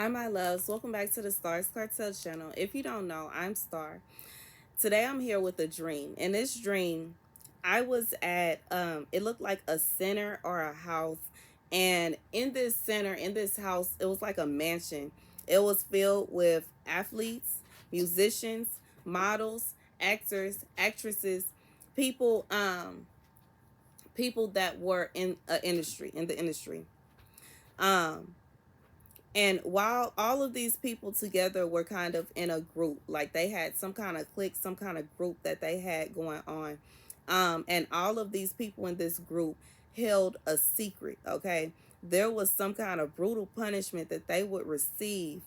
Hi, my loves. Welcome back to the Starscartel channel. If you don't know, I'm Star. Today I'm here with a dream. In this dream, I was at, it looked like a center or a house. And in this center, in this house, it was like a mansion. It was filled with athletes, musicians, models, actors, actresses, people, people that were in the industry. Um, And while all of these people together were kind of in a group, like they had some kind of clique, some kind of group that they had going on. And all of these people in this group held a secret, okay? There was some kind of brutal punishment that they would receive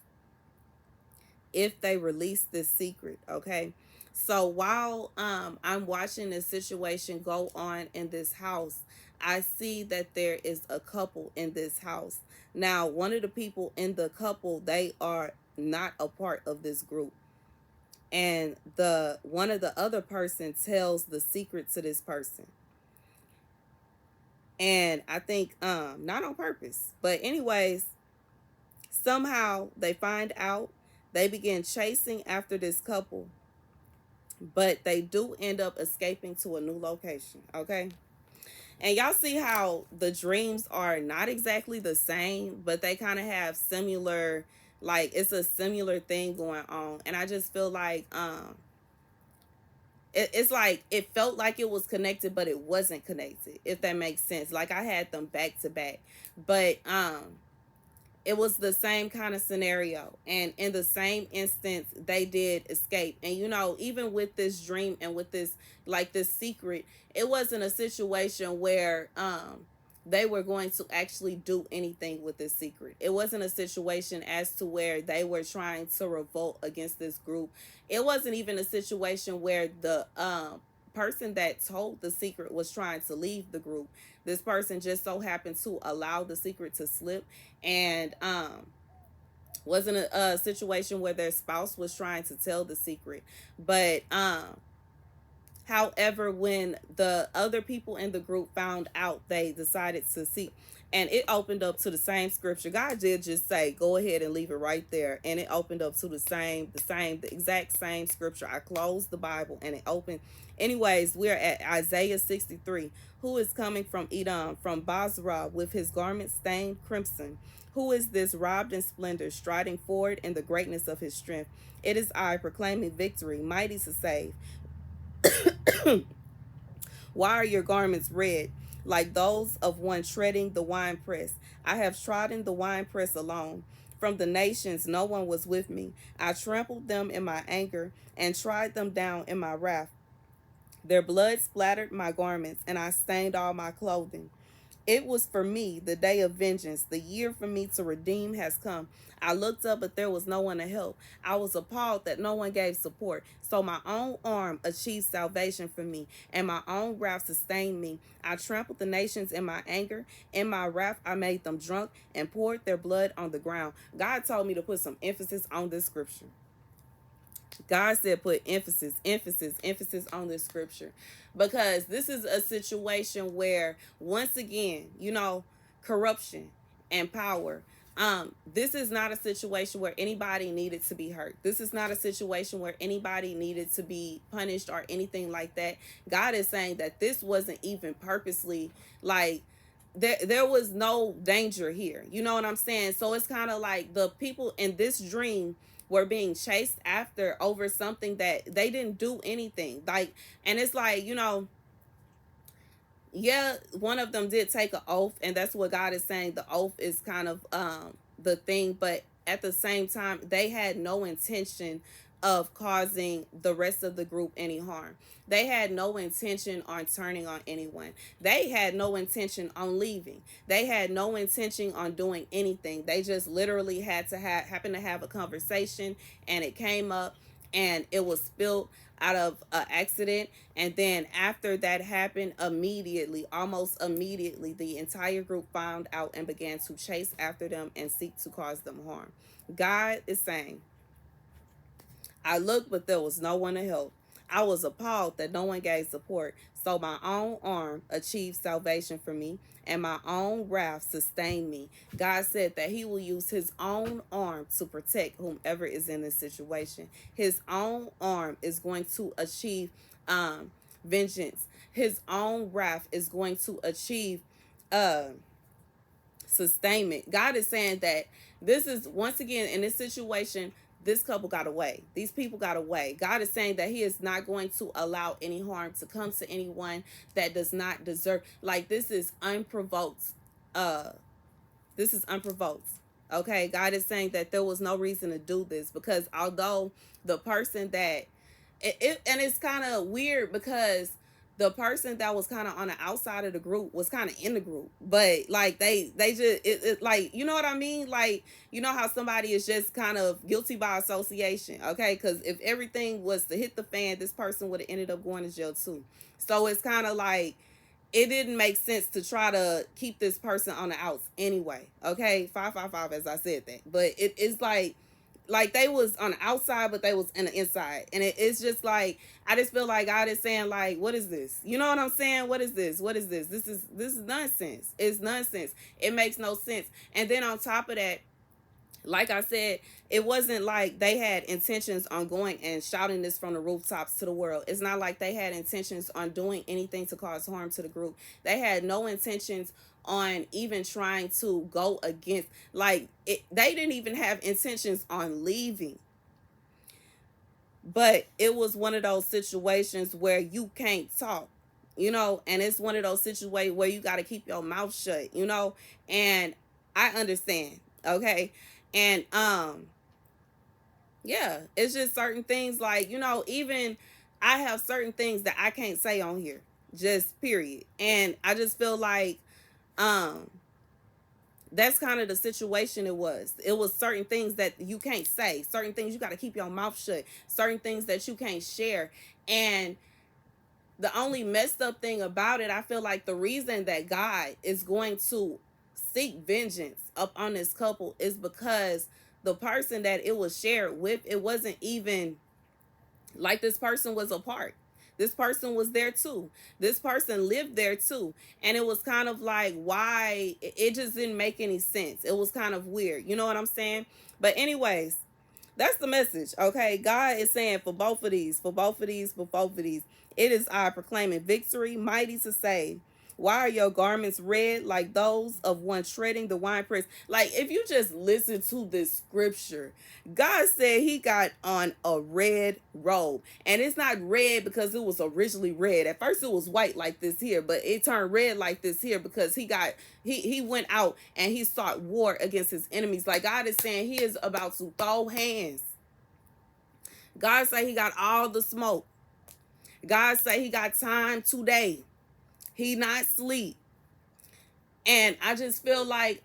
if they released this secret, okay? So while I'm watching this situation go on in this house, I see that there is a couple in this house. Now, one of the people in the couple, they are not a part of this group. And the one of the other person tells the secret to this person. And I think not on purpose, but anyways, somehow they find out, they begin chasing after this couple, but they do end up escaping to a new location, okay? And y'all see how the dreams are not exactly the same, but they kind of have similar, like it's a similar thing going on. And I just feel like it's like it felt like it was connected, but it wasn't connected, if that makes sense. Like I had them back to back, but it was the same kind of scenario, and in the same instance they did escape. And even with this dream and with this, like this secret, it wasn't a situation where they were going to actually do anything with this secret. It wasn't a situation as to where they were trying to revolt against this group. It wasn't even a situation where the person that told the secret was trying to leave the group. This person just so happened to allow the secret to slip, and wasn't a situation where their spouse was trying to tell the secret. But however, when the other people in the group found out, they decided to see, and it opened up to the same scripture. God did just say, go ahead and leave it right there. And it opened up to the exact same scripture. I closed the Bible and it opened. Anyways, we're at Isaiah 63. Who is coming from Edom, from Basra, with his garments stained crimson? Who is this robed in splendor, striding forward in the greatness of his strength? It is I, proclaiming victory, mighty to save. Why are your garments red, like those of one treading the winepress? I have trodden the winepress alone. From the nations, no one was with me. I trampled them in my anger and tried them down in my wrath. Their blood splattered my garments, and I stained all my clothing. It was for me the day of vengeance. The year for me to redeem has come. I looked up, but there was no one to help. I was appalled that no one gave support. So my own arm achieved salvation for me, and my own wrath sustained me. I trampled the nations in my anger. In my wrath, I made them drunk and poured their blood on the ground. God told me to put some emphasis on this scripture. God said put emphasis on this scripture, because this is a situation where, once again, corruption and power. This is not a situation where anybody needed to be hurt. This is not a situation where anybody needed to be punished or anything like that. God is saying that this wasn't even purposely, like, there was no danger here. You know what I'm saying? So it's kind of like the people in this dream were being chased after over something that they didn't do anything. Like, and it's like, yeah, one of them did take an oath, and that's what God is saying. The oath is kind of the thing, but at the same time, they had no intention of causing the rest of the group any harm. They had no intention on turning on anyone. They had no intention on leaving. They had no intention on doing anything. They just literally had to happen to have a conversation, and it came up, and it was spilled out of an accident. And then after that happened, immediately, almost immediately, the entire group found out and began to chase after them and seek to cause them harm. God is saying, I looked, but there was no one to help. I was appalled that no one gave support. So my own arm achieved salvation for me, and my own wrath sustained me. God said that he will use his own arm to protect whomever is in this situation. His own arm is going to achieve vengeance. His own wrath is going to achieve uh sustainment. God is saying that this is, once again, in this situation, this couple got away. These people got away. God is saying that he is not going to allow any harm to come to anyone that does not deserve. Like, this is unprovoked. Uh this is unprovoked. Okay, God is saying that there was no reason to do this, because although the person that and it's kind of weird, because the person that was kind of on the outside of the group was kind of in the group, but like they just like, you know what I mean, like, you know how somebody is just kind of guilty by association. Okay, because if everything was to hit the fan, this person would have ended up going to jail too. So it's kind of like, it didn't make sense to try to keep this person on the outs anyway. Okay, 555, as I said that, but it is like they was on the outside, but they was in the inside, and it's just like, I just feel like God is saying, like, what is this? You know what I'm saying? What is this? What is this? This is nonsense. It's nonsense. It makes no sense. And then on top of that, like I said, it wasn't like they had intentions on going and shouting this from the rooftops to the world. It's not like they had intentions on doing anything to cause harm to the group. They had no intentions on even trying to go against, like, they didn't even have intentions on leaving. But it was one of those situations where you can't talk, and it's one of those situations where you got to keep your mouth shut, and I understand. Okay. And yeah, it's just certain things, like, even I have certain things that I can't say on here, just period. And I just feel like um that's kind of the situation. It was certain things that you can't say, certain things you got to keep your mouth shut, certain things that you can't share. And the only messed up thing about it, I feel like the reason that God is going to seek vengeance up on this couple is because the person that it was shared with, it wasn't even like this person was a part. This person was there too. This person lived there too. And it was kind of like, why? It just didn't make any sense. It was kind of weird. You know what I'm saying? But anyways, that's the message. Okay, God is saying, for both of these, it is I proclaiming victory, mighty to save. Why are your garments red like those of one treading the winepress? Like, if you just listen to this scripture, God said he got on a red robe. And it's not red because it was originally red. At first it was white like this here, but it turned red like this here because he went out and he sought war against his enemies. Like, God is saying he is about to throw hands. God say he got all the smoke. God say he got time today. He not sleep. And I just feel like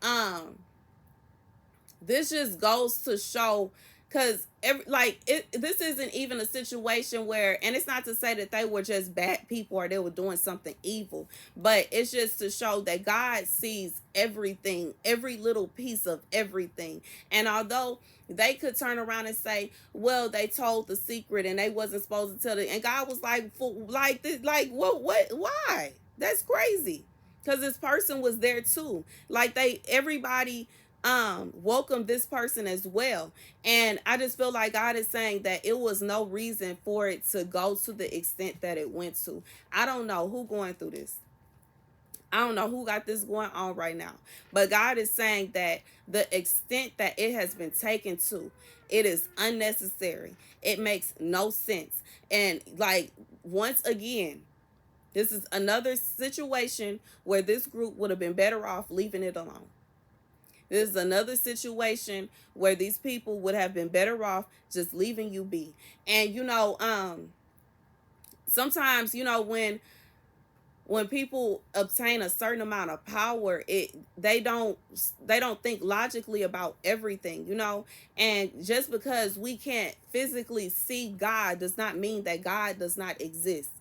this just goes to show, because this isn't even a situation where, and it's not to say that they were just bad people or they were doing something evil, but it's just to show that God sees everything, every little piece of everything. And although they could turn around and say, well, they told the secret and they wasn't supposed to tell it, and God was like, like this, like, what, why? That's crazy. Because this person was there too. Like, everybody welcome this person as well. And I just feel like God is saying that it was no reason for it to go to the extent that it went to. I don't know who going through this. I don't know who got this going on right now. But God is saying that the extent that it has been taken to, it is unnecessary. It makes no sense. And like, once again, this is another situation where this group would have been better off leaving it alone. This is another situation where these people would have been better off just leaving you be. And sometimes, when people obtain a certain amount of power, they don't think logically about everything, and just because we can't physically see God does not mean that God does not exist.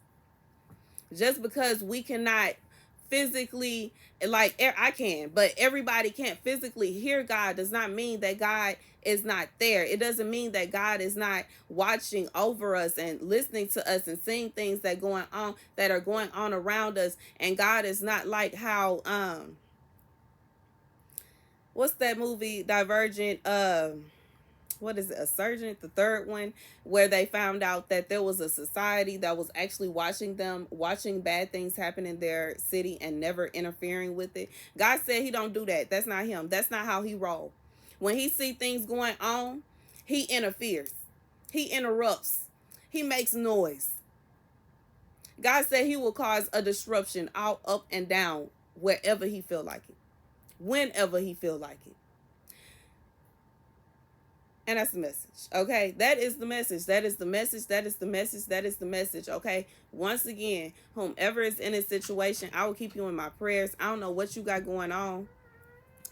Just because we cannot physically, like I can, but everybody can't physically hear God does not mean that God is not there. It doesn't mean that God is not watching over us and listening to us and seeing things that are going on around us. And God is not like how what's that movie Divergent, what is it, a surgeon, the third one, where they found out that there was a society that was actually watching bad things happen in their city and never interfering with it. God said he don't do that. That's not him. That's not how he roll. When he see things going on, he interferes, he interrupts, he makes noise. God said he will cause a disruption all up and down wherever he feel like it, whenever he feel like it. And that's the message. Okay. That is the message. That is the message. That is the message. That is the message. Okay. Once again, whomever is in this situation, I will keep you in my prayers. I don't know what you got going on.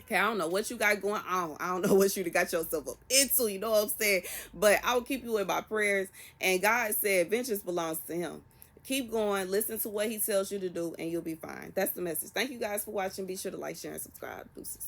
Okay, I don't know what you got going on. I don't know what you got yourself up into, you know what I'm saying? But I will keep you in my prayers. And God said vengeance belongs to him. Keep going. Listen to what he tells you to do and you'll be fine. That's the message. Thank you guys for watching. Be sure to like, share, and subscribe. Deuces.